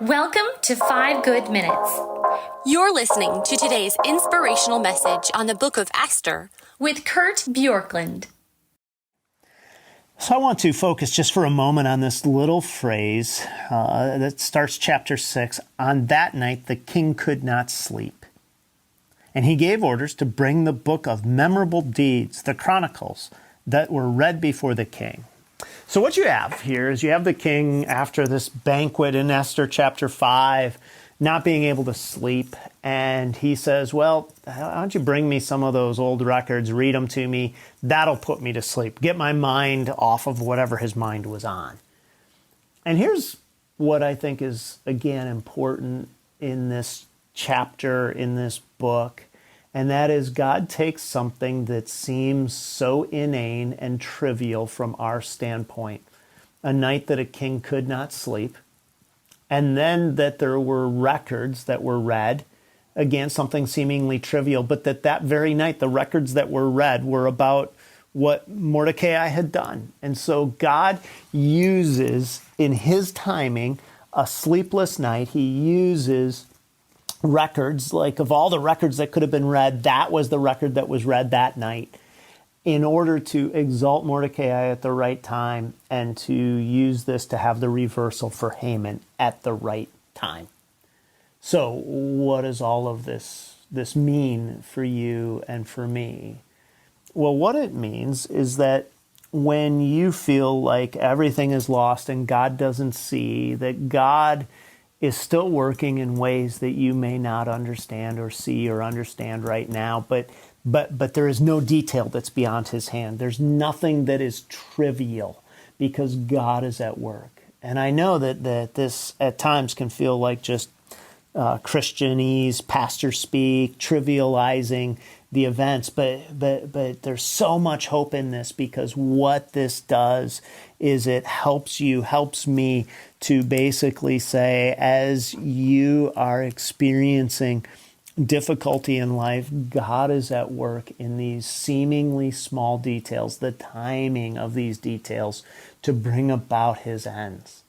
Welcome to 5 Good Minutes You're listening to today's inspirational message on the book of Esther with Kurt Bjorklund. So I want to focus just for a moment on this little phrase that starts chapter 6. On that night, the king could not sleep. And he gave orders to bring the book of memorable deeds, the chronicles, that were read before the king. So what you have here is you have the king after this banquet in Esther chapter 5, not being able to sleep. And he says, well, why don't you bring me some of those old records, read them to me. That'll put me to sleep. Get my mind off of whatever his mind was on. And here's what I think is, again, important in this chapter, in this book. And that is God takes something that seems so inane and trivial from our standpoint, a night that a king could not sleep, and then that there were records that were read, again, something seemingly trivial, but that very night, the records that were read were about what Mordecai had done. And so God uses, in his timing, a sleepless night. He uses records, like of all the records that could have been read, that was the record that was read that night, in order to exalt Mordecai at the right time and to use this to have the reversal for Haman at the right time. So what does all of this mean for you and for me? Well, what it means is that when you feel like everything is lost and God doesn't see, that God is still working in ways that you may not understand or see or understand right now, but there is no detail that's beyond his hand. There's nothing that is trivial because God is at work. And I know that this at times can feel like just Christianese, pastor speak, trivializing the events, but there's so much hope in this, because what this does is it helps me to basically say, as you are experiencing difficulty in life, God is at work in these seemingly small details, the timing of these details to bring about his ends.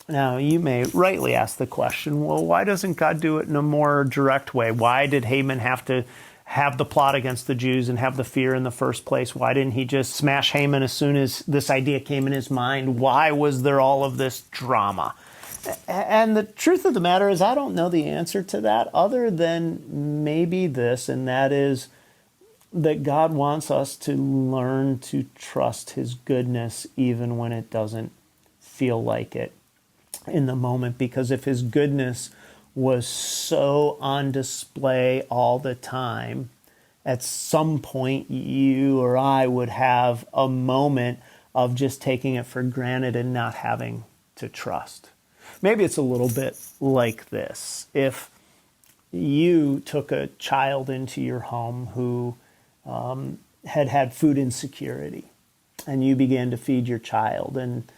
Now, you may rightly ask the question, well, why doesn't God do it in a more direct way? Why did Haman have to have the plot against the Jews and have the fear in the first place? Why didn't he just smash Haman as soon as this idea came in his mind? Why was there all of this drama? And the truth of the matter is, I don't know the answer to that, other than maybe this, and that is that God wants us to learn to trust his goodness even when it doesn't feel like it in the moment. Because if his goodness was so on display all the time, at some point you or I would have a moment of just taking it for granted and not having to trust. Maybe it's a little bit like this. If you took a child into your home who had food insecurity, and you began to feed your child, and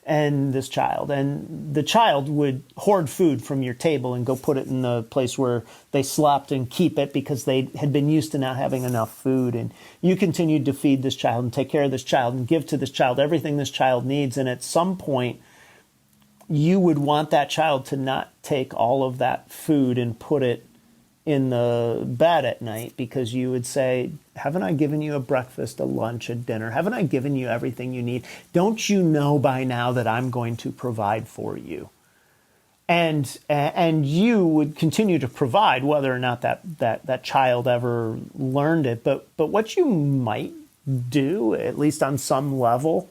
the child would hoard food from your table and go put it in the place where they slept and keep it because they had been used to not having enough food. And you continued to feed this child and take care of this child and give to this child everything this child needs. And at some point, you would want that child to not take all of that food and put it in the bed at night, because you would say, haven't I given you a breakfast, a lunch, a dinner? Haven't I given you everything you need? Don't you know by now that I'm going to provide for you? And you would continue to provide, whether or not that child ever learned it. But what you might do, at least on some level,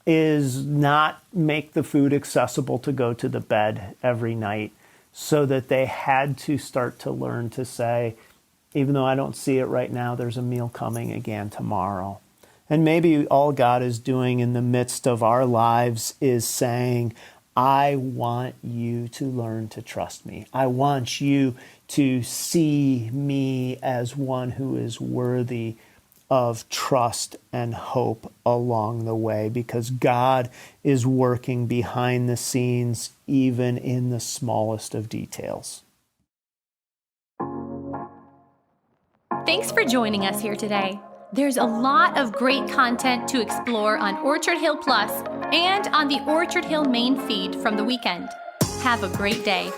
is not make the food accessible to go to the bed every night, so that they had to start to learn to say, even though I don't see it right now, there's a meal coming again tomorrow. And maybe all God is doing in the midst of our lives is saying, I want you to learn to trust me. I want you to see me as one who is worthy of trust and hope along the way, because God is working behind the scenes, even in the smallest of details. Thanks for joining us here today. There's a lot of great content to explore on Orchard Hill Plus and on the Orchard Hill main feed from the weekend. Have a great day.